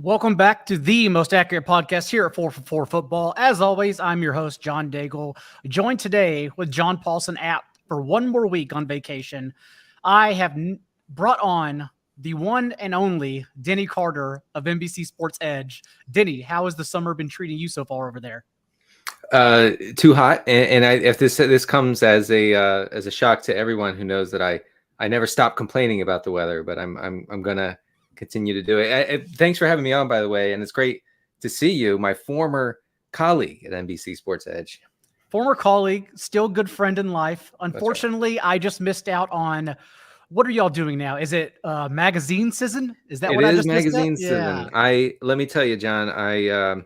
Welcome back to the most accurate podcast here at 4for4 Football. As always, I'm your host, John Daigle, joined today with John Paulsen app for one more week on vacation. I have brought on the one and only Denny Carter of NBC Sports Edge. Denny, how has the summer been treating you so far over there? Too hot, and if this comes as a shock to everyone who knows that I never stop complaining about the weather, but I'm gonna continue to do it. Thanks for having me on, by the way, and it's great to see you, my former colleague at NBC Sports Edge. Former colleague, still good friend in life. Unfortunately, right. I just missed out on. What are y'all doing now? Is it magazine season? Is that what I just missed? It is magazine season. Yeah. Let me tell you, John. I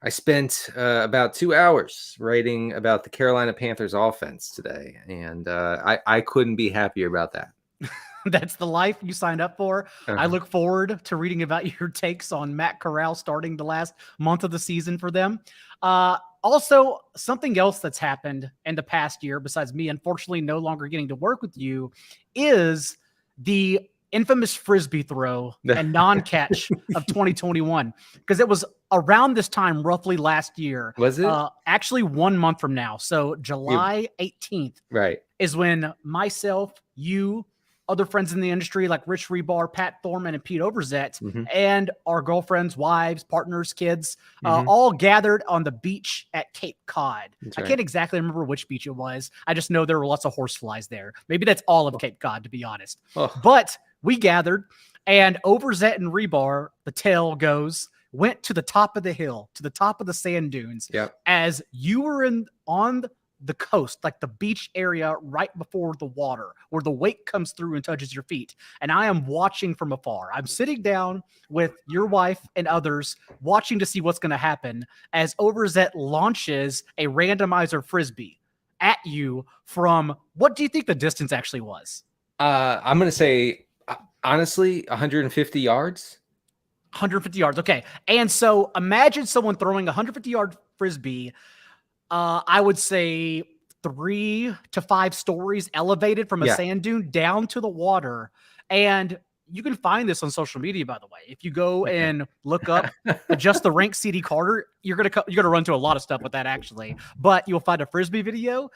spent about 2 hours writing about the Carolina Panthers offense today, and I couldn't be happier about that. That's the life you signed up for. Uh-huh. I look forward to reading about your takes on Matt Corral starting the last month of the season for them. Also, something else that's happened in the past year, besides me unfortunately no longer getting to work with you, is the infamous Frisbee throw and non-catch of 2021. Because it was around this time, roughly last year. Was it? Actually 1 month from now. So July 18th right, is when myself, you, other friends in the industry like Rich Rebar, Pat Thorman, and Pete Overzet, and our girlfriends, wives, partners, kids, all gathered on the beach at Cape Cod. That's right. I can't exactly remember which beach it was. I just know there were lots of horseflies there. Maybe that's all of Cape Cod, to be honest. But we gathered, and Overzet and Rebar, the tale goes, went to the top of the hill, to the top of the sand dunes, as you were on the coast, like the beach area right before the water, where the wake comes through and touches your feet. And I am watching from afar. I'm sitting down with your wife and others, watching to see what's going to happen as Overzet launches a randomizer Frisbee at you from, what do you think the distance actually was? I'm going to say, honestly, 150 yards. 150 yards. Okay. And so imagine someone throwing a 150-yard Frisbee, I would say 3 to 5 stories elevated from a sand dune down to the water. And you can find this on social media, by the way. If you go and look up just the rank CD Carter, you're gonna run to a lot of stuff with that, actually. But you'll find a Frisbee video.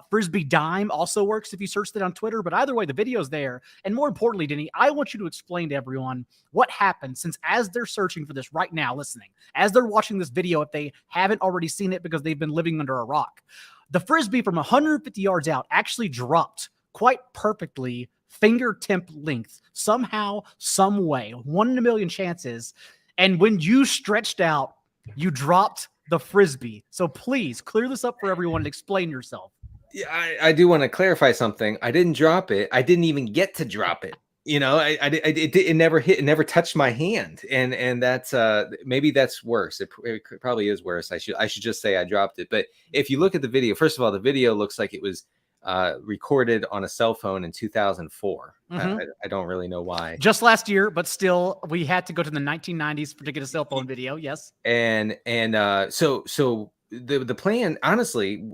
Frisbee Dime also works if you search that on Twitter. But either way, the video's there. And more importantly, Denny, I want you to explain to everyone what happened, since as they're searching for this right now, listening, as they're watching this video, if they haven't already seen it because they've been living under a rock, the Frisbee from 150 yards out actually dropped quite perfectly, fingertip length, somehow, some way, 1 in a million chances. And when you stretched out, you dropped the Frisbee. So please clear this up for everyone and explain yourself. Yeah, I do want to clarify something. I didn't drop it. I didn't even get to drop it. You know, it never hit, it never touched my hand. And that's maybe that's worse. It probably is worse. I should just say I dropped it. But if you look at the video, first of all, the video looks like it was recorded on a cell phone in 2004. I don't really know why. Just last year, but still, we had to go to the 1990s to get a cell phone video. Yes. And so the plan, honestly,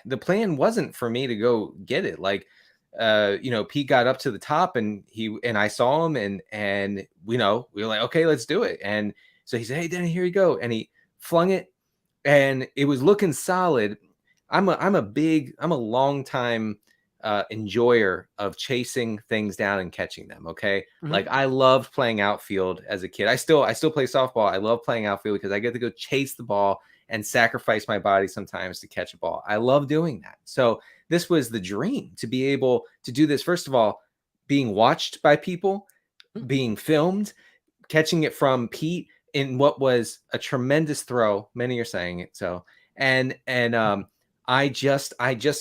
the plan wasn't for me to go get it. Like, Pete got up to the top and I saw him and we were like, okay, let's do it. And so he said, hey, Denny, here you go. And he flung it and it was looking solid. I'm a long time enjoyer of chasing things down and catching them. Okay. Like I loved playing outfield as a kid. I still play softball. I love playing outfield because I get to go chase the ball and sacrifice my body sometimes to catch a ball. I love doing that. So this was the dream, to be able to do this. First of all, being watched by people, being filmed, catching it from Pete in what was a tremendous throw. Many are saying it. So, and I just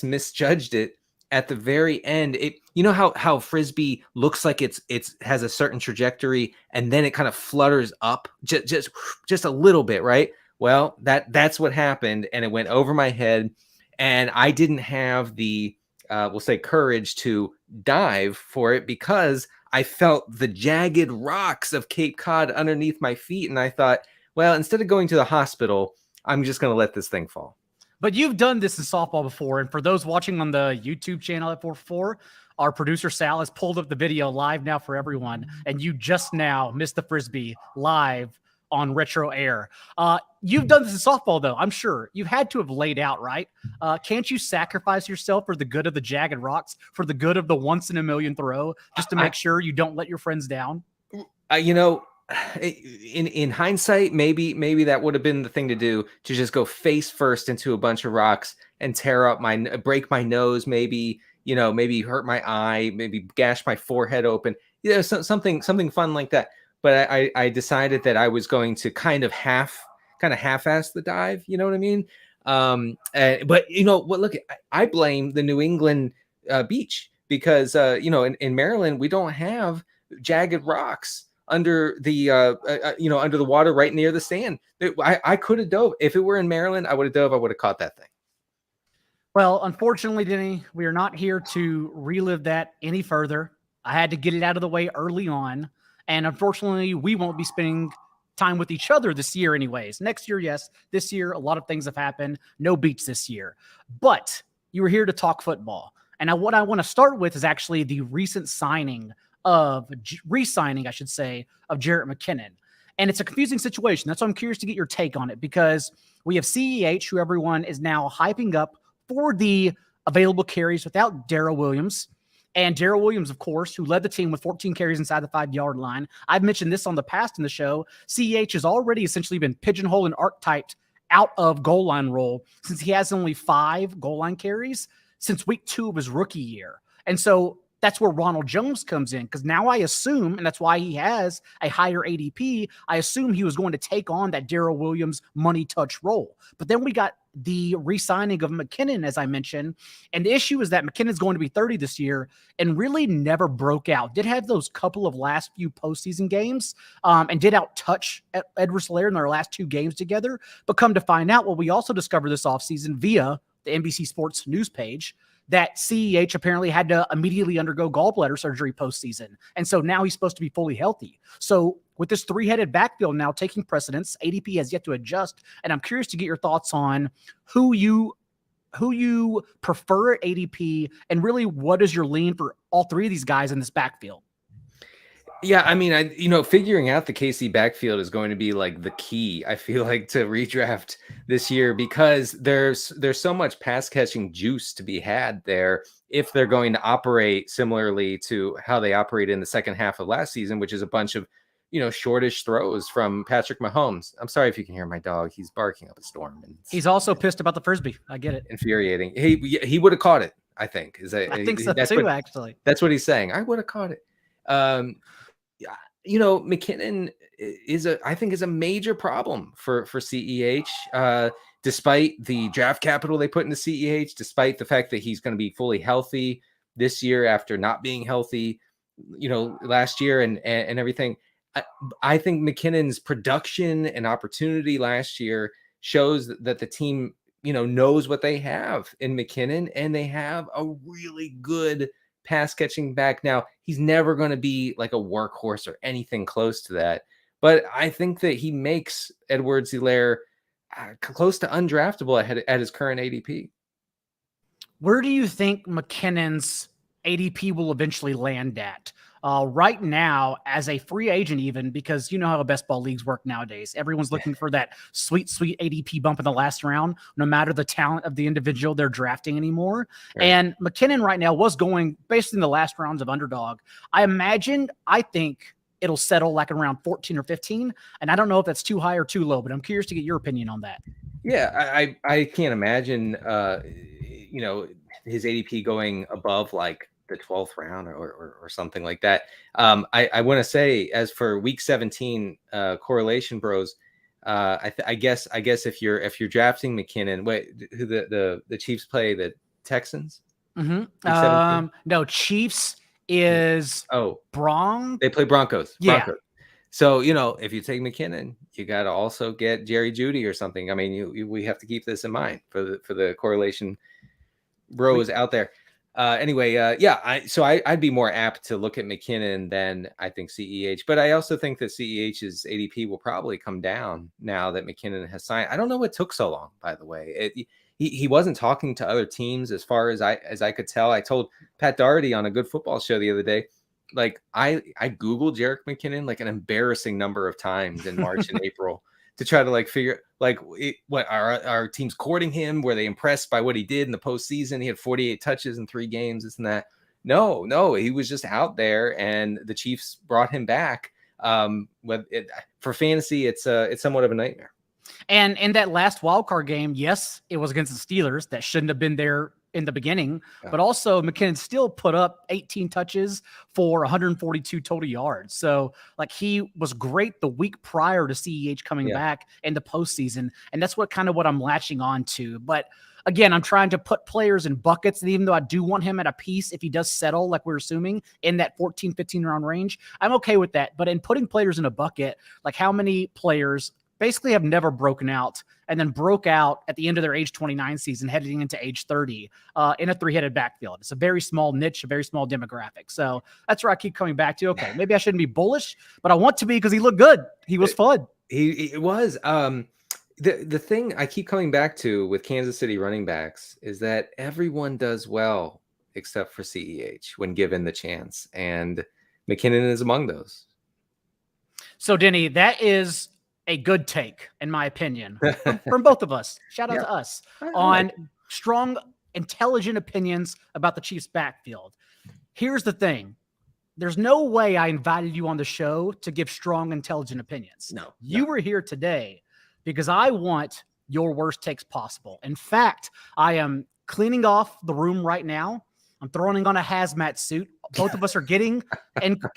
misjudged it at the very end, you know how frisbee looks like it's has a certain trajectory and then it kind of flutters up just a little bit, right? Well, that's what happened, and it went over my head, and I didn't have the we'll say courage to dive for it because I felt the jagged rocks of Cape Cod underneath my feet, and I thought, well, instead of going to the hospital, I'm just going to let this thing fall. But you've done this in softball before. And for those watching on the YouTube channel at 4-4, our producer Sal has pulled up the video live now for everyone. And you just now missed the frisbee live on Retro Air. You've done this in softball, though. I'm sure you've had to have laid out, right? Can't you sacrifice yourself for the good of the jagged rocks, for the good of the once in a million throw, just to make sure you don't let your friends down? You know, in hindsight, maybe that would have been the thing to do, to just go face first into a bunch of rocks and break my nose, maybe hurt my eye, maybe gash my forehead open, something fun like that. But I decided that I was going to kind of half-ass the dive. You know what I mean? But you know what? Look, I blame the New England beach because in Maryland we don't have jagged rocks under the under the water right near the stand. I could have dove. If it were in Maryland, I would have dove. I would have caught that thing. Well, unfortunately, Denny, we are not here to relive that any further. I had to get it out of the way early on. And unfortunately, we won't be spending time with each other this year anyways. Next year, yes. This year, a lot of things have happened. No beats this year. But you were here to talk football. And what I want to start with is actually the recent re-signing, I should say, of Jerick McKinnon. And it's a confusing situation. That's why I'm curious to get your take on it, because we have CEH, who everyone is now hyping up for the available carries without Darrell Williams. And Darrell Williams, of course, who led the team with 14 carries inside the 5-yard line. I've mentioned this on the past in the show. CEH has already essentially been pigeonholed and archetyped out of goal line role since he has only 5 goal line carries since week 2 of his rookie year. And so that's where Ronald Jones comes in, because now I assume, and that's why he has a higher ADP, I assume he was going to take on that Darrell Williams money touch role. But then we got the re-signing of McKinnon, as I mentioned, and the issue is that McKinnon's going to be 30 this year and really never broke out. Did have those couple of last few postseason games and did out-touch Edwards-Helaire in their last 2 games together. But come to find out, we also discovered this offseason via the NBC Sports news page, that CEH apparently had to immediately undergo gallbladder surgery postseason. And so now he's supposed to be fully healthy. So with this 3-headed backfield now taking precedence, ADP has yet to adjust. And I'm curious to get your thoughts on who you prefer at ADP, and really what is your lean for all 3 of these guys in this backfield? Yeah, I mean, figuring out the KC backfield is going to be like the key, I feel like, to redraft this year, because there's so much pass catching juice to be had there if they're going to operate similarly to how they operated in the second half of last season, which is a bunch of shortish throws from Patrick Mahomes. I'm sorry if you can hear my dog; he's barking up a storm. And he's also pissed about the frisbee. I get it. Infuriating. He would have caught it. I think I think so too. Actually, that's what he's saying. I would have caught it. McKinnon is a major problem for CEH, despite the draft capital they put into CEH, despite the fact that he's going to be fully healthy this year after not being healthy, last year and everything. I think McKinnon's production and opportunity last year shows that the team, knows what they have in McKinnon, and they have a really good pass catching back. Now, he's never going to be like a workhorse or anything close to that, but I think that he makes Edwards-Helaire close to undraftable at his current ADP. Where do you think McKinnon's ADP will eventually land at? Right now, as a free agent, even, because you know how best ball leagues work nowadays. Everyone's looking for that sweet ADP bump in the last round, no matter the talent of the individual they're drafting anymore. Right. And McKinnon right now was going based in the last rounds of underdog. I think it'll settle like around 14 or 15. And I don't know if that's too high or too low, but I'm curious to get your opinion on that. Yeah, I can't imagine, his ADP going above like the 12th round or something like that. I want to say, as for week 17 correlation bros, I guess if you're drafting McKinnon, wait, who the Chiefs play the Texans? Week 17? No, Chiefs is Oh, Bronx. they play Broncos. Yeah. Broncos. So, if you take McKinnon, you got to also get Jerry Jeudy or something. I mean, we have to keep this in mind for the correlation bros out there. Anyway, I'd be more apt to look at McKinnon than I think CEH, but I also think that CEH's ADP will probably come down now that McKinnon has signed. I don't know what took so long, by the way. He wasn't talking to other teams as far as I could tell. I told Pat Doherty on a Good Football Show the other day, like I Googled Jerick McKinnon like an embarrassing number of times in March and April to try to figure what our team's courting him. Were they impressed by what he did in the postseason? He had 48 touches in 3 games, this and that. No, he was just out there, and the Chiefs brought him back. For fantasy, it's somewhat of a nightmare. And in that last wild card game, yes, it was against the Steelers. That shouldn't have been there in the beginning, but also McKinnon still put up 18 touches for 142 total yards. So he was great the week prior to CEH coming back in the postseason. And that's what I'm latching on to. But again, I'm trying to put players in buckets. And even though I do want him at a piece, if he does settle, like we're assuming, in that 14, 15 round range, I'm okay with that. But in putting players in a bucket, how many players basically have never broken out and then broke out at the end of their age 29 season, heading into age 30 in a 3-headed backfield? It's a very small niche, a very small demographic. So that's where I keep coming back to. Okay, maybe I shouldn't be bullish, but I want to be because he looked good. He was fun. He was. The thing I keep coming back to with Kansas City running backs is that everyone does well except for CEH when given the chance. And McKinnon is among those. So, Denny, that is a good take, in my opinion, from both of us. Shout out to us on strong, intelligent opinions about the Chiefs backfield. Here's the thing. There's no way I invited you on the show to give strong, intelligent opinions. No. You were here today because I want your worst takes possible. In fact, I am cleaning off the room right now. I'm throwing on a hazmat suit. Both of us are getting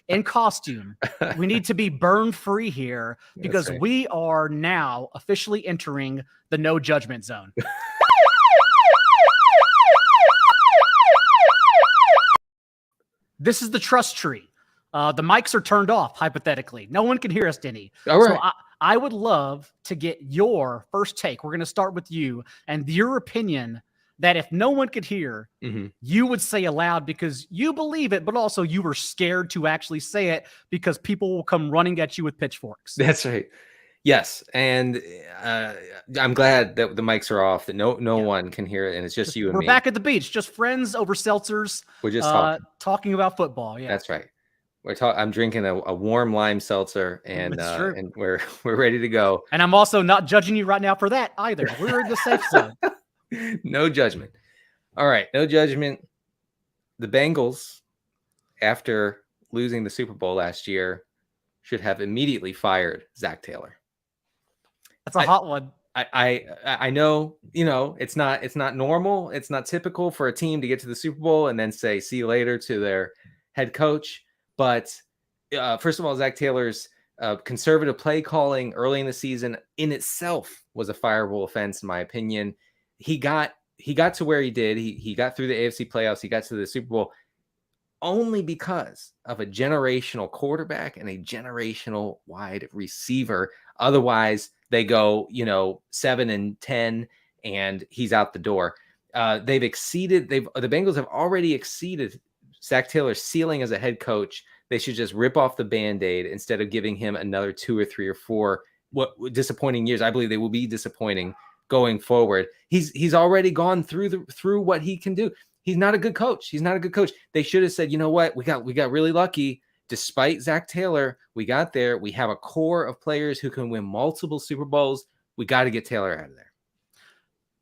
in costume. We need to be burn free here because we are now officially entering the no judgment zone. This is the trust tree. The mics are turned off, hypothetically. No one can hear us, Denny. All right. So I would love to get your first take. We're going to start with you and your opinion that if no one could hear, you would say aloud because you believe it, but also you were scared to actually say it because people will come running at you with pitchforks. That's right. Yes. And I'm glad that the mics are off, that no one can hear it, and it's just you and me. We're back at the beach, just friends over seltzers. We're just talking about football. Yeah, that's right. I'm drinking a warm lime seltzer, and we're ready to go. And I'm also not judging you right now for that either. We're in the safe zone. No judgment. All right, no judgment. The Bengals, after losing the Super Bowl last year, should have immediately fired Zach Taylor. That's a hot one. I know, it's not normal. It's not typical for a team to get to the Super Bowl and then say see you later to their head coach. But first of all, Zach Taylor's conservative play calling early in the season in itself was a fireable offense, in my opinion. He got to where he did. He got through the AFC playoffs. He got to the Super Bowl only because of a generational quarterback and a generational wide receiver. Otherwise, they go, 7-10, and he's out the door. The Bengals have already exceeded Zach Taylor's ceiling as a head coach. They should just rip off the Band-Aid instead of giving him another 2 or 3 or 4 disappointing years. I believe they will be disappointing going forward. He's already gone through what he can do. He's not a good coach. They should have said, you know what? We got really lucky. Despite Zach Taylor, we got there. We have a core of players who can win multiple Super Bowls. We got to get Taylor out of there.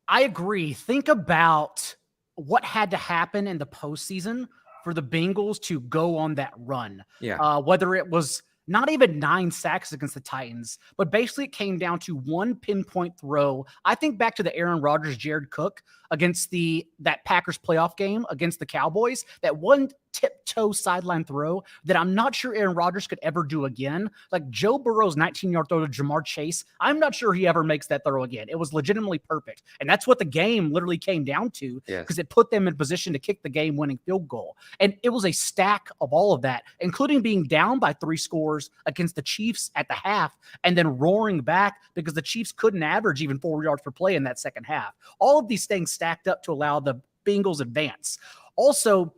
I agree. Think about what had to happen in the postseason for the Bengals to go on that run. Yeah. Whether it was not even 9 sacks against the Titans, but basically it came down to one pinpoint throw. I think back to the Aaron Rodgers, Jared Cook against that Packers playoff game against the Cowboys. That one tiptoe sideline throw that I'm not sure Aaron Rodgers could ever do again. Like Joe Burrow's 19-yard throw to Jamar Chase, I'm not sure he ever makes that throw again. It was legitimately perfect. And that's what the game literally came down to, because it put them in position to kick the game-winning field goal. And it was a stack of all of that, including being down by 3 scores against the Chiefs at the half and then roaring back because the Chiefs couldn't average even 4 yards per play in that second half. All of these things stacked up to allow the Bengals advance. Also,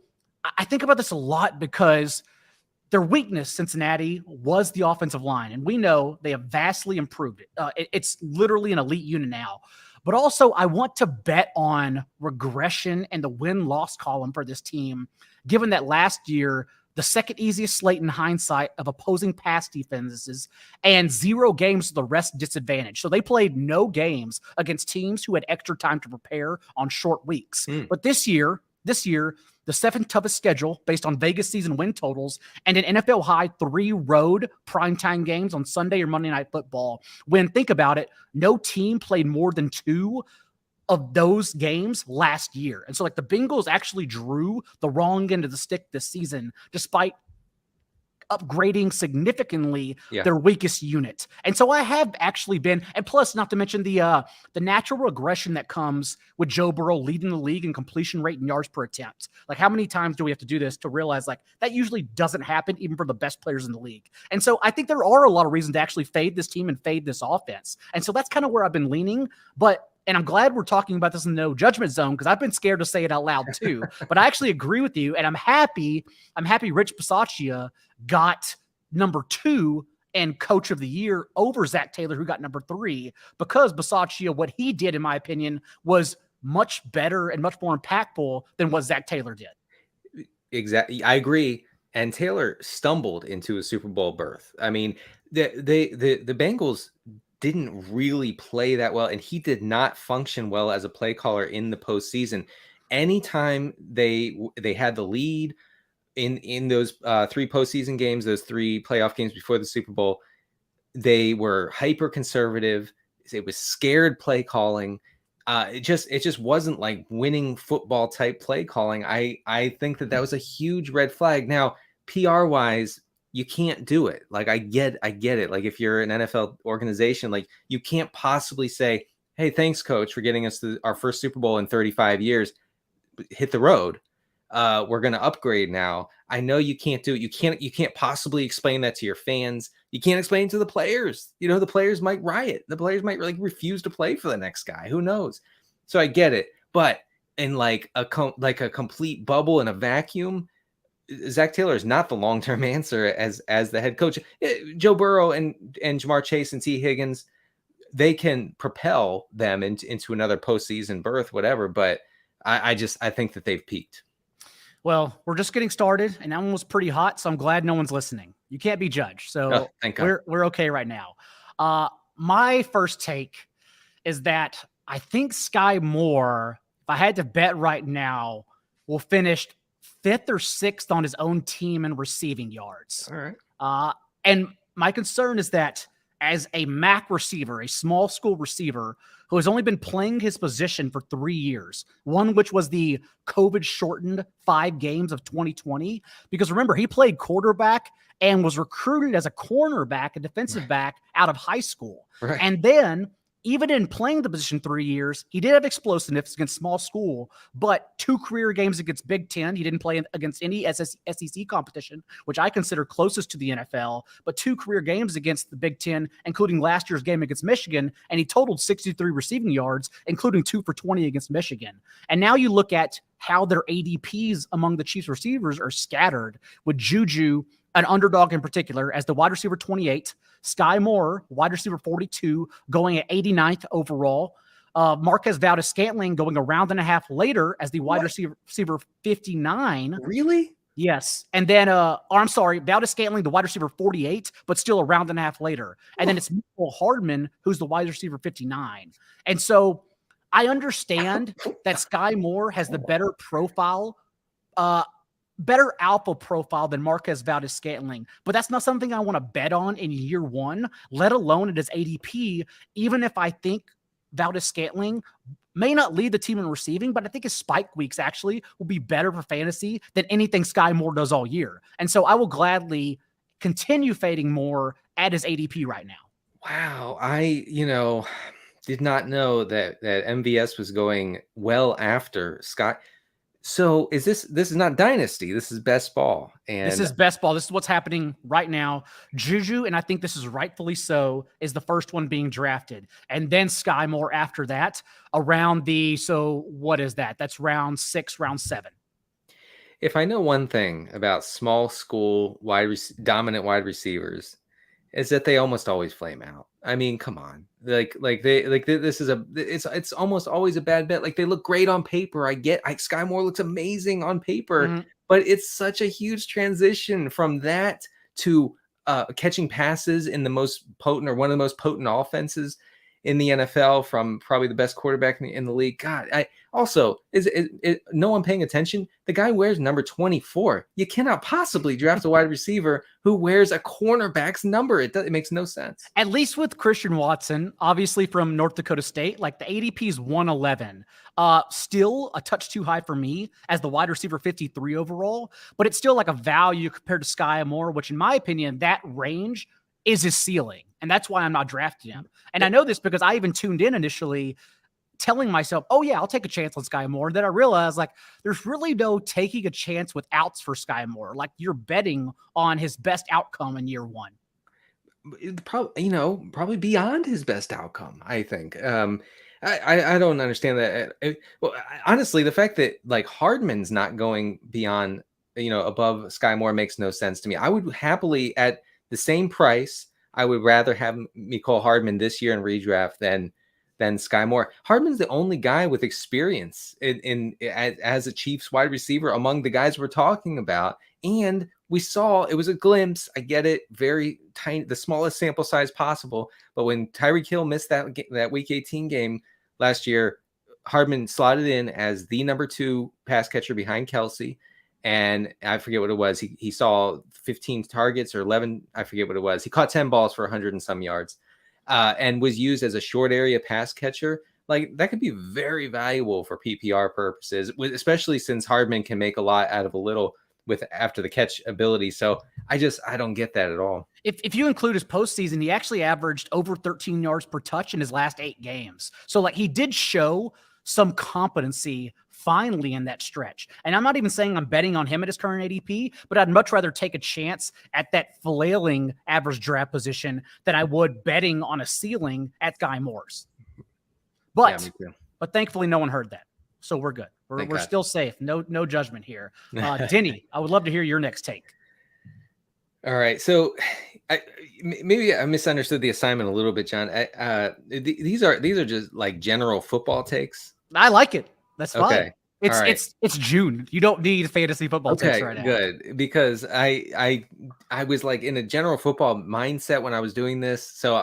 I think about this a lot because their weakness, Cincinnati, was the offensive line. And we know they have vastly improved it. It's literally an elite unit now. But also, I want to bet on regression and the win-loss column for this team, given that last year, the second easiest slate in hindsight of opposing pass defenses and 0 games to the rest disadvantage. So they played no games against teams who had extra time to prepare on short weeks. But this year, the 7th toughest schedule based on Vegas season win totals and an NFL high 3 road primetime games on Sunday or Monday Night Football. When, think about it, no team played more than 2 of those games last year. And so like the Bengals actually drew the wrong end of the stick this season, despite upgrading significantly their weakest unit. And so I have actually been, and plus not to mention the natural regression that comes with Joe Burrow leading the league in completion rate and yards per attempt. Like how many times do we have to do this to realize like that usually doesn't happen even for the best players in the league. And so I think there are a lot of reasons to actually fade this team and fade this offense. And so that's kind of where I've been leaning, and I'm glad we're talking about this in the no judgment zone because I've been scared to say it out loud too. But I actually agree with you, and I'm happy Rich Bisaccia got number 2 and coach of the year over Zach Taylor, who got number 3, because Bisaccia, what he did, in my opinion, was much better and much more impactful than what Zach Taylor did. Exactly. I agree. And Taylor stumbled into a Super Bowl berth. I mean, the Bengals didn't really play that well, and he did not function well as a play caller in the postseason. Anytime they had the lead in those 3 postseason games, those 3 playoff games before the Super Bowl, they were hyper conservative. It was scared play calling. It just wasn't like winning football type play calling. I think that was a huge red flag. Now, PR wise, you can't do it. Like I get it. Like if you're an NFL organization, like you can't possibly say, "Hey, thanks coach for getting us to our first Super Bowl in 35 years. Hit the road. We're going to upgrade now." I know you can't do it. You can't possibly explain that to your fans. You can't explain it to the players. You know, the players might riot. The players might like refuse to play for the next guy. Who knows? So I get it. But in like a complete bubble in a vacuum, Zach Taylor is not the long-term answer as the head coach. Joe Burrow and Jamar Chase and T. Higgins, they can propel them into another postseason berth, whatever. But I think that they've peaked. Well, we're just getting started, and that one was pretty hot, so I'm glad no one's listening. You can't be judged, so we're okay right now. My first take is that I think Sky Moore, if I had to bet right now, will finish 5th or 6th on his own team in receiving yards. All right. And my concern is that as a MAC receiver, a small school receiver who has only been playing his position for 3 years, one which was the COVID-shortened 5 games of 2020, because remember, he played quarterback and was recruited as a cornerback, a defensive back out of high school. Right. And then even in playing the position 3 years, he did have explosiveness against small school, but 2 career games against Big Ten. He didn't play against any SEC competition, which I consider closest to the NFL, but 2 career games against the Big Ten, including last year's game against Michigan, and he totaled 63 receiving yards, including 2 for 20 against Michigan. And now you look at how their ADPs among the Chiefs receivers are scattered, with Juju, an underdog in particular, as the wide receiver 28, Sky Moore, wide receiver 42, going at 89th overall. Marquez Valdez-Scantling going a round and a half later as the wide receiver 59. Really? Yes. And then, I'm sorry, Valdez-Scantling, the wide receiver 48, but still a round and a half later. And then it's Michael Hardman, who's the wide receiver 59. And so I understand that Sky Moore has the better profile, better alpha profile than Marquez Valdez-Scantling, but that's not something I want to bet on in year 1, let alone at his ADP, even if I think Valdez-Scantling may not lead the team in receiving, but I think his spike weeks actually will be better for fantasy than anything Sky Moore does all year. And so I will gladly continue fading Moore at his ADP right now. Wow. I, did not know that MVS was going well after Sky. So this is not Dynasty. This is best ball. And this is best ball. This is what's happening right now. Juju, and I think this is rightfully so, is the first one being drafted. And then Sky Moore after that around what is that? That's round 6, round 7. If I know one thing about small school dominant wide receivers, is that they almost always flame out. I mean, come on. It's almost always a bad bet. Like, they look great on paper. Sky Moore looks amazing on paper, but it's such a huge transition from that to catching passes in the most potent, or one of the most potent offenses in the NFL from probably the best quarterback in the league. God, no one paying attention. The guy wears number 24. You cannot possibly draft a wide receiver who wears a cornerback's number. It makes no sense. At least with Christian Watson, obviously from North Dakota State, like the ADP is 111. Still a touch too high for me as the wide receiver 53 overall, but it's still like a value compared to Sky Moore, which in my opinion, that range is his ceiling. And that's why I'm not drafting him. And I know this because I even tuned in initially telling myself, oh yeah, I'll take a chance on Sky Moore. And then I realized, like, there's really no taking a chance with outs for Sky Moore. Like, you're betting on his best outcome in year 1. Probably beyond his best outcome, I think. I don't understand that. Honestly, the fact that like Hardman's not going beyond, above Sky Moore makes no sense to me. I would happily, at the same price, I would rather have Mecole Hardman this year in redraft than Sky Moore. Hardman's the only guy with experience as a Chiefs wide receiver among the guys we're talking about. And we saw, it was a glimpse. I get it, very tiny, the smallest sample size possible. But when Tyreek Hill missed that Week 18 game last year, Hardman slotted in as the number 2 pass catcher behind Kelsey. And I forget what it was. He saw 15 targets or 11. I forget what it was. He caught 10 balls for 100 and some yards, and was used as a short area pass catcher. Like, that could be very valuable for PPR purposes, especially since Hardman can make a lot out of a little with after the catch ability. So I don't get that at all. If you include his postseason, he actually averaged over 13 yards per touch in his last 8 games. So like, he did show some competency finally in that stretch. And I'm not even saying I'm betting on him at his current ADP, but I'd much rather take a chance at that flailing average draft position than I would betting on a ceiling at Sky Moore's. But thankfully no one heard that. So we're good. We're still safe. No judgment here. Denny, I would love to hear your next take. All right. So maybe I misunderstood the assignment a little bit, John. These are just like general football takes. I like it. That's fine. Okay. It's June. You don't need fantasy football takes right now. Good. Because I was like in a general football mindset when I was doing this. So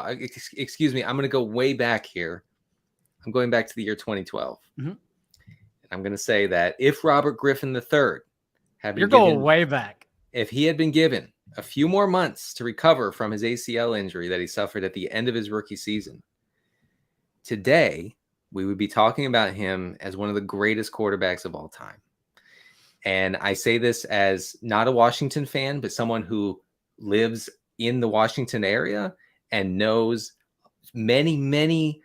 excuse me, I'm going to go way back here. I'm going back to the year 2012. And I'm going to say that if Robert Griffin III going way back. If he had been given a few more months to recover from his ACL injury that he suffered at the end of his rookie season, today we would be talking about him as one of the greatest quarterbacks of all time. And I say this as not a Washington fan, but someone who lives in the Washington area and knows many, many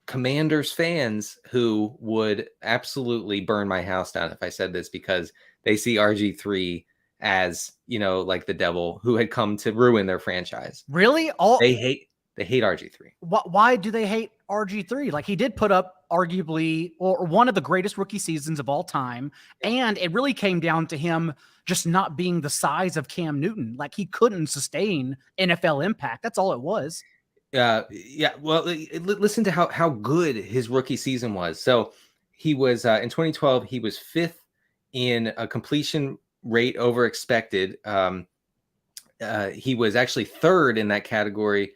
Commanders fans who would absolutely burn my house down if I said this, because they see RG3 as, like the devil who had come to ruin their franchise. Really? They hate RG3. Why do they hate RG3? Like, he did put up arguably or one of the greatest rookie seasons of all time. And it really came down to him just not being the size of Cam Newton. Like, he couldn't sustain NFL impact. That's all it was. Yeah. Well, listen to how good his rookie season was. So he was in 2012, he was 5th in a completion rate over expected. He was actually 3rd in that category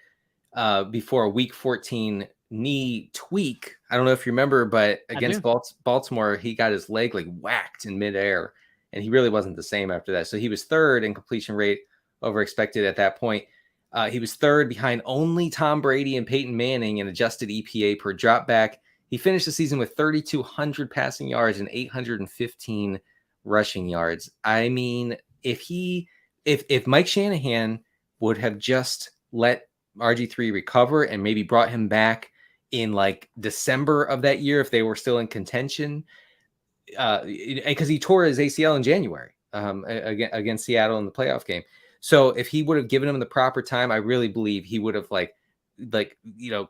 before a week 14 knee tweak. I don't know if you remember, but against Baltimore, he got his leg like whacked in midair, and he really wasn't the same after that. So he was 3rd in completion rate over expected at that point. He was 3rd behind only Tom Brady and Peyton Manning in adjusted EPA per dropback. He finished the season with 3,200 passing yards and 815 rushing yards. I mean, if Mike Shanahan would have just let RG3 recover and maybe brought him back in like December of that year, if they were still in contention, because he tore his ACL in January against Seattle in the playoff game. So if he would have given him the proper time, I really believe he would have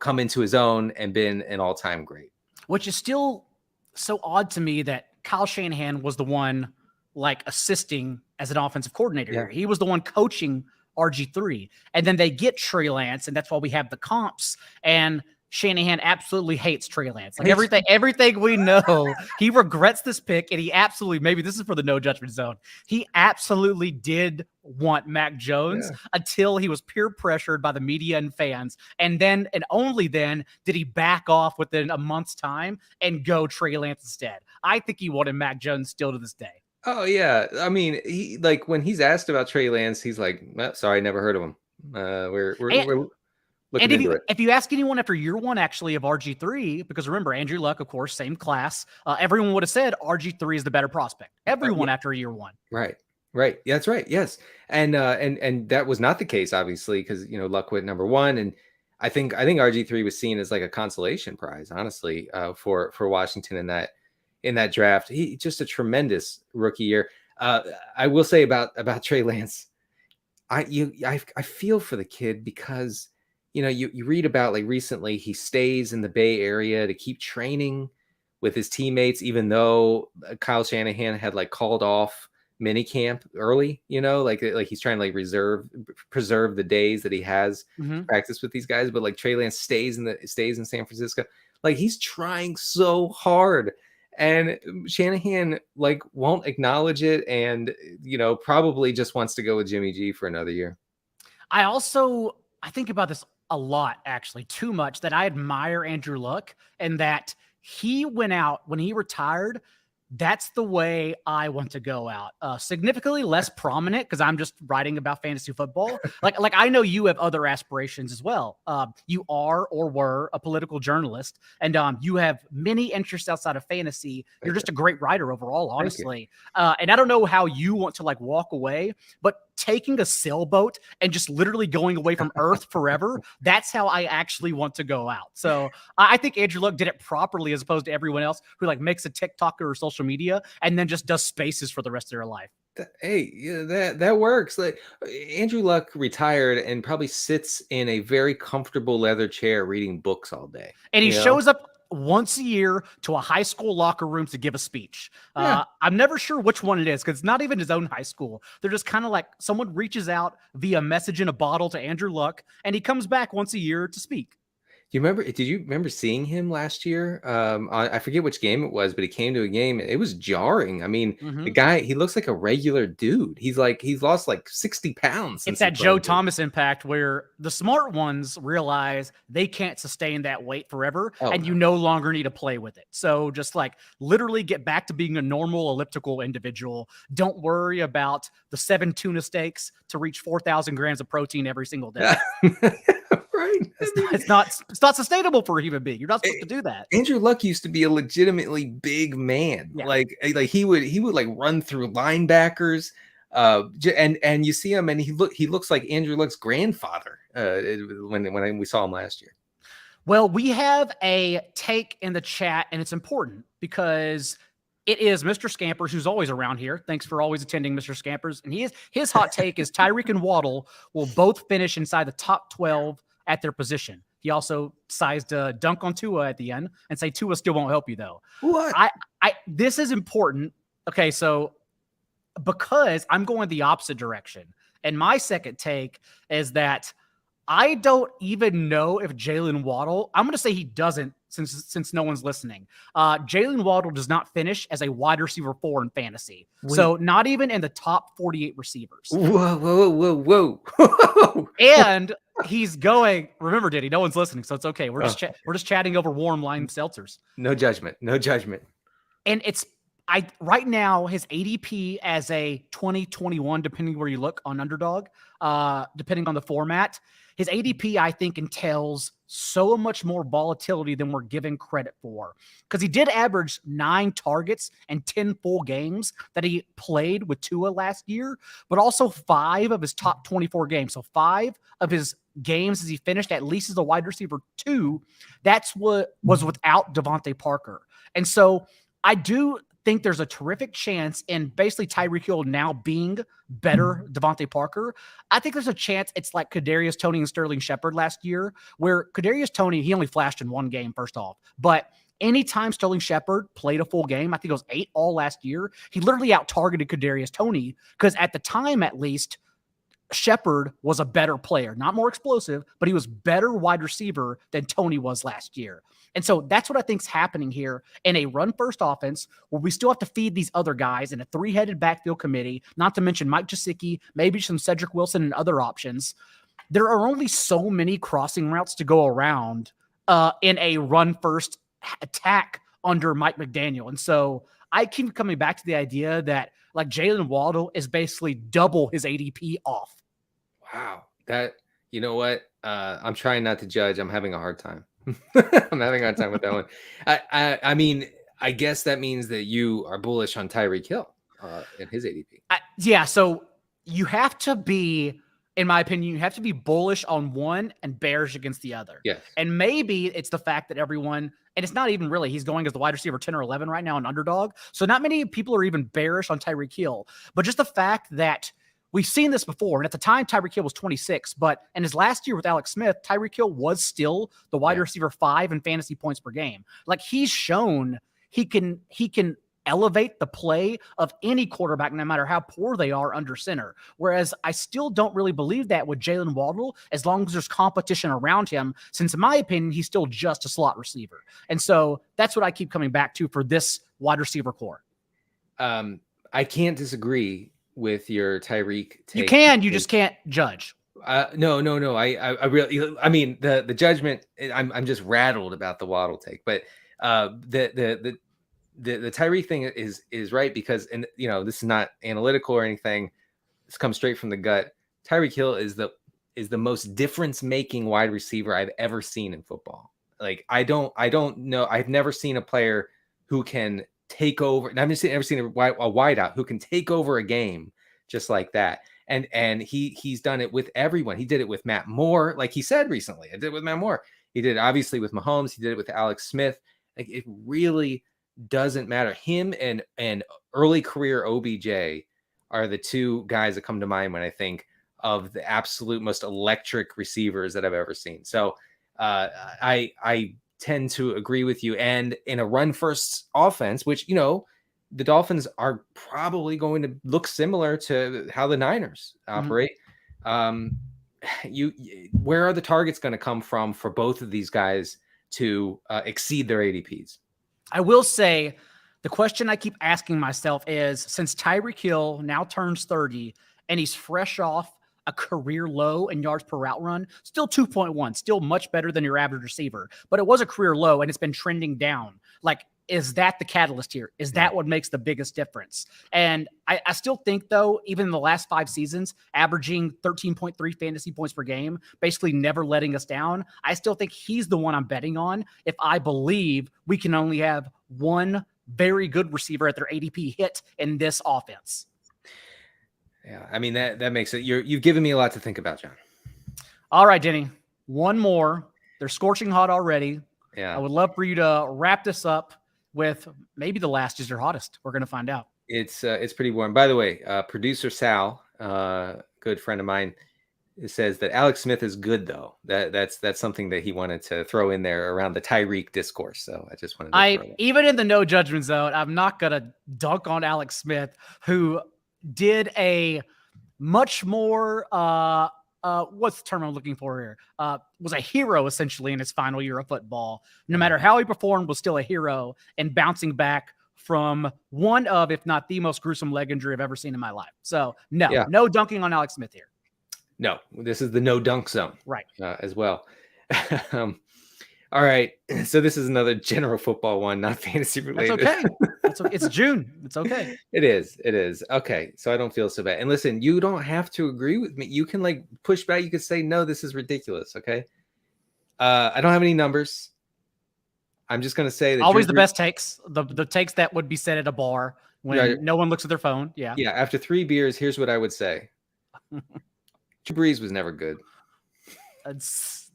come into his own and been an all-time great. Which is still so odd to me that Kyle Shanahan was the one like assisting as an offensive coordinator. Yeah. He was the one coaching RG3. And then they get Trey Lance, and that's why we have the comps. And Shanahan absolutely hates Trey Lance. Like everything we know, he regrets this pick, and he absolutely, maybe this is for the no judgment zone, he absolutely did want Mac Jones until he was peer pressured by the media and fans. And then, and only then, did he back off within a month's time and go Trey Lance instead. I think he wanted Mac Jones still to this day. Oh yeah. I mean, he like when he's asked about Trey Lance, he's like, sorry, never heard of him. We're and if you ask anyone after year one, actually, of RG3, because remember, Andrew Luck, of course, same class, everyone would have said RG3 is the better prospect. Everyone after year one. Right. Yeah, that's right. Yes. And that was not the case, obviously, because, Luck went number one. And I think RG3 was seen as like a consolation prize, honestly, for Washington in that draft. He just a tremendous rookie year. I will say about Trey Lance, I feel for the kid because, you read about like recently he stays in the Bay Area to keep training with his teammates, even though Kyle Shanahan had like called off mini camp early, like he's trying to like preserve the days that he has to practice with these guys. But like Trey Lance stays in San Francisco. Like he's trying so hard, and Shanahan like won't acknowledge it, and probably just wants to go with Jimmy G for another year. I think about this a lot, actually, too much, that I admire Andrew Luck and that he went out when he retired. That's the way I want to go out. Significantly less prominent because I'm just writing about fantasy football. Like I know you have other aspirations as well. You are or were a political journalist, and you have many interests outside of fantasy. You're just a great writer overall, honestly. And I don't know how you want to like walk away, but taking a sailboat and just literally going away from Earth forever, that's how I actually want to go out. So I think Andrew Luck did it properly as opposed to everyone else who like makes a TikTok or social media and then just does spaces for the rest of their life. Hey, yeah, that works. Like Andrew Luck retired and probably sits in a very comfortable leather chair reading books all day. And he shows up once a year to a high school locker room to give a speech. I'm never sure which one it is because it's not even his own high school. They're just kind of like someone reaches out via message in a bottle to Andrew Luck, and he comes back once a year to speak. Did you remember seeing him last year? I forget which game it was, but he came to a game. It was jarring. I mean, the guy, he looks like a regular dude. He's lost like 60 pounds. It's that Joe Thomas impact where the smart ones realize they can't sustain that weight forever, you no longer need to play with it. So just like literally get back to being a normal elliptical individual. Don't worry about the 7 tuna steaks to reach 4,000 grams of protein every single day. Right. It's not sustainable for a human being. You're not supposed to do that. Andrew Luck used to be a legitimately big man. Yeah. Like he would like run through linebackers. And you see him and he looks like Andrew Luck's grandfather when we saw him last year. Well, we have a take in the chat, and it's important because it is Mr. Scampers, who's always around here. Thanks for always attending, Mr. Scampers. And his hot take is Tyreek and Waddle will both finish inside the top 12 at their position. He also sized a dunk on Tua at the end and say Tua still won't help you though. What? This is important. Okay, so because I'm going the opposite direction, and my second take is that I don't even know if Jalen Waddle, I'm going to say he doesn't since no one's listening. Jalen Waddle does not finish as a wide receiver 4 in fantasy. Wait. So not even in the top 48 receivers. Whoa. And he's going, remember, Diddy, no one's listening, so it's okay. We're just chatting over warm lime seltzers. No judgment. And right now his ADP as a 2021, depending where you look on Underdog, depending on the format, his ADP I think entails so much more volatility than we're given credit for, because he did average 9 targets and 10 full games that he played with Tua last year, but also 5 of his top 24 games. So 5 of his games as he finished at least as a wide receiver 2, that's what was without Devontae Parker. And so I do think there's a terrific chance in basically Tyreek Hill now being better Devontae Parker. I think there's a chance it's like Kadarius Toney and Sterling Shepard last year, where Kadarius Toney, he only flashed in one game, first off. But anytime Sterling Shepard played a full game, I think it was 8 all last year, he literally out-targeted Kadarius Toney, because at the time, at least, Shepard was a better player, not more explosive, but he was better wide receiver than Toney was last year. And so that's what I think is happening here in a run-first offense where we still have to feed these other guys in a 3-headed backfield committee, not to mention Mike Gesicki, maybe some Cedric Wilson and other options. There are only so many crossing routes to go around in a run-first attack under Mike McDaniel. And so I keep coming back to the idea that like Jalen Waddle is basically double his ADP off. Wow. That, you know what? I'm trying not to judge. I'm having a hard time. I'm having a hard time with that one. I mean, I guess that means that you are bullish on Tyreek Hill and his ADP. Yeah. So you have to be, in my opinion, you have to be bullish on one and bearish against the other. Yes. And maybe it's the fact that everyone, and it's not even really, he's going as the wide receiver 10 or 11 right now on Underdog. So not many people are even bearish on Tyreek Hill, but just the fact that we've seen this before. And at the time, Tyreek Hill was 26, but in his last year with Alex Smith, Tyreek Hill was still the wide receiver 5 in fantasy points per game. Like, he's shown he can elevate the play of any quarterback, no matter how poor they are under center. Whereas I still don't really believe that with Jalen Waddle, as long as there's competition around him, since in my opinion, he's still just a slot receiver. And so that's what I keep coming back to for this wide receiver core. I can't disagree with your Tyreek take. You can, you just can't judge. No. I really, I mean, the judgment, I'm just rattled about the Waddle take, but the Tyreek thing is right, because, and you know, this is not analytical or anything. This comes straight from the gut. Tyreek Hill is the most difference making wide receiver I've ever seen in football. Like, I don't know. I've never seen a player who can take over. And I've never seen a wideout who can take over a game just like that. And he's done it with everyone. He did it with Matt Moore, like he said recently. I did it with Matt Moore. He did it obviously with Mahomes. He did it with Alex Smith. Like, it really doesn't matter. Him and early career OBJ are the two guys that come to mind when I think of the absolute most electric receivers that I've ever seen. So I tend to agree with you. And in a run first offense, which, you know, the Dolphins are probably going to look similar to how the Niners operate. Where are the targets going to come from for both of these guys to exceed their ADPs? I will say the question I keep asking myself is, since Tyreek Hill now turns 30 and he's fresh off a career low in yards per route run, still 2.1, still much better than your average receiver, but it was a career low and it's been trending down. Like, is that the catalyst here? Is that what makes the biggest difference? And I still think, though, even in the last 5 seasons, averaging 13.3 fantasy points per game, basically never letting us down, I still think he's the one I'm betting on if I believe we can only have one very good receiver at their ADP hit in this offense. Yeah, I mean, that makes it. You've given me a lot to think about, John. All right, Denny, one more. They're scorching hot already. Yeah, I would love for you to wrap this up with maybe the last is your hottest. We're going to find out. It's pretty warm. By the way, producer Sal, good friend of mine, says that Alex Smith is good, though. That's something that he wanted to throw in there around the Tyreek discourse. So I just wanted to throw that. Even in the no judgment zone, I'm not going to dunk on Alex Smith, who did a much more what's the term I'm looking for here? Was a hero essentially in his final year of football. No matter how he performed, was still a hero and bouncing back from one of, if not the most gruesome leg injury I've ever seen in my life. So no dunking on Alex Smith here. No, this is the no dunk zone, right? As well. All right. So this is another general football one, not fantasy That's related. okay. It's June. It's okay. It is. It is. Okay. So I don't feel so bad. And listen, you don't have to agree with me. You can like push back. You can say, no, this is ridiculous. Okay. I don't have any numbers. I'm just gonna say that Always the best takes. The takes that would be said at a bar when no one looks at their phone. Yeah. Yeah. After 3 beers, here's what I would say. Drew Brees was never good. That's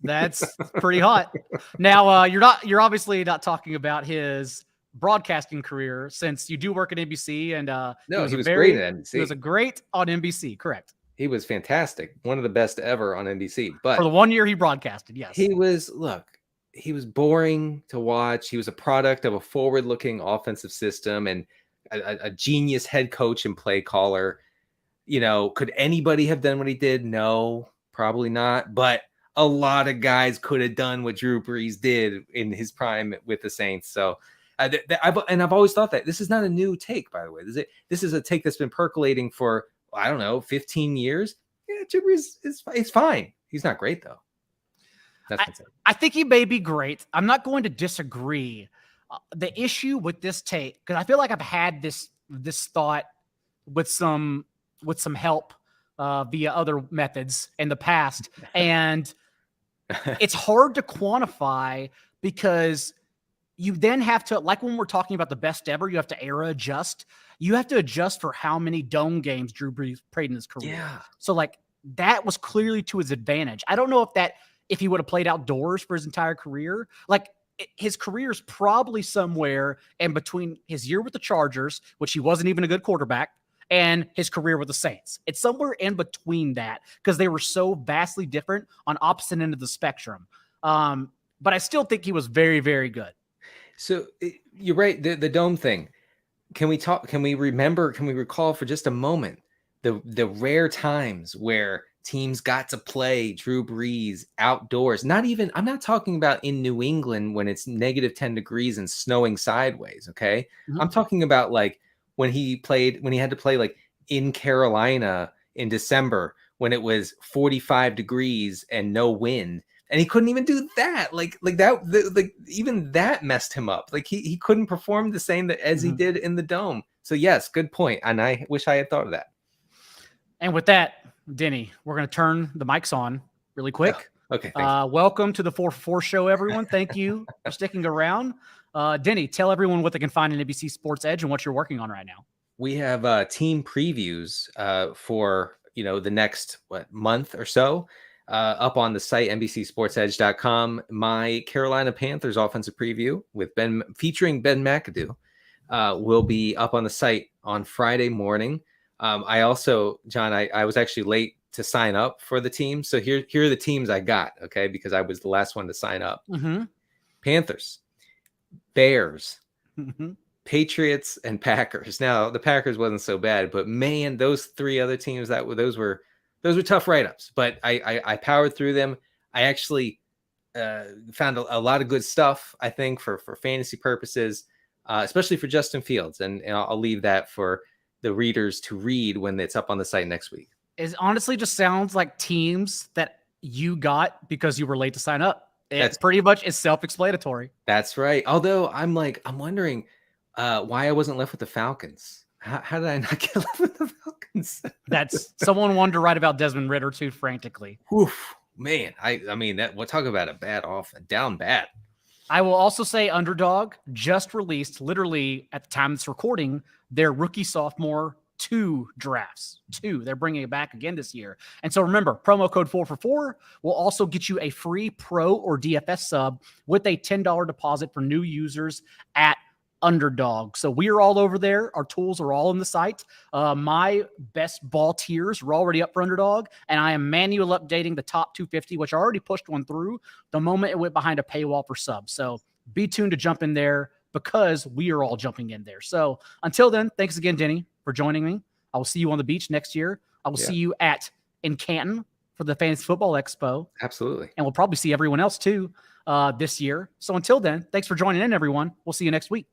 pretty hot. Now, you're obviously not talking about his broadcasting career, since you do work at NBC, and no, he was great at NBC. He was a great on NBC, correct? He was fantastic, one of the best ever on NBC. But for the 1 year he broadcasted, yes, he was boring to watch. He was a product of a forward-looking offensive system and a genius head coach and play caller. You know, could anybody have done what he did? No, probably not. But a lot of guys could have done what Drew Brees did in his prime with the Saints. So, I've always thought that this is not a new take, by the way. This is a take that's been percolating for, I don't know, 15 years. Yeah, Drew Brees is fine. He's not great though. I think he may be great. I'm not going to disagree. The issue with this take, because I feel like I've had this thought with some help via other methods in the past, and it's hard to quantify, because you then have to, like when we're talking about the best ever, you have to era adjust. You have to adjust for how many dome games Drew Brees played in his career. Yeah. So like that was clearly to his advantage. I don't know if he would have played outdoors for his entire career. Like his career is probably somewhere in between his year with the Chargers, which he wasn't even a good quarterback, and his career with the Saints. It's somewhere in between that, because they were so vastly different on opposite end of the spectrum. But I still think he was very, very good. So you're right. The dome thing. Can we recall for just a moment the rare times where teams got to play Drew Brees outdoors? I'm not talking about in New England when it's negative 10 degrees and snowing sideways. Okay. Mm-hmm. I'm talking about like when he had to play like in Carolina in December when it was 45 degrees and no wind. And he couldn't even do that. Even that messed him up. Like he couldn't perform the same as he did in the dome. So yes, good point. And I wish I had thought of that. And with that, Denny, we're going to turn the mics on really quick. Oh, okay. Welcome to the 4for4 show, everyone. Thank you for sticking around. Denny, tell everyone what they can find in NBC Sports Edge and what you're working on right now. We have team previews for the next month or so. Up on the site, NBCSportsEdge.com. My Carolina Panthers offensive preview featuring Ben McAdoo will be up on the site on Friday morning. I also, John, I was actually late to sign up for the team. So here are the teams I got, okay, because I was the last one to sign up. Mm-hmm. Panthers, Bears, Patriots, and Packers. Now, the Packers wasn't so bad, but man, those three other teams, those were tough write-ups, but I powered through them. I actually found a lot of good stuff, I think, for fantasy purposes, especially for Justin Fields. And I'll leave that for the readers to read when it's up on the site next week. It honestly just sounds like teams that you got because you were late to sign up. It's pretty much is self-explanatory. That's right. Although I'm wondering why I wasn't left with the Falcons. How did I not get left with the Falcons? That's someone wanted to write about Desmond Ridder too frantically. Oof, man. I mean that we'll talk about a bad offense, down bad. I will also say Underdog just released, literally at the time of this recording, their rookie sophomore 2 drafts. 2. They're bringing it back again this year. And so remember, promo code 4for4 will also get you a free pro or DFS sub with a $10 deposit for new users at Underdog. So we are all over there. Our tools are all in the site. My best ball tiers are already up for Underdog, and I am manually updating the top 250, which I already pushed one through the moment it went behind a paywall for subs. So be tuned to jump in there because we are all jumping in there. So until then, thanks again, Denny, for joining me. I will see you on the beach next year. I will see you in Canton for the Fantasy Football Expo. Absolutely. And we'll probably see everyone else too this year. So until then, thanks for joining in, everyone. We'll see you next week.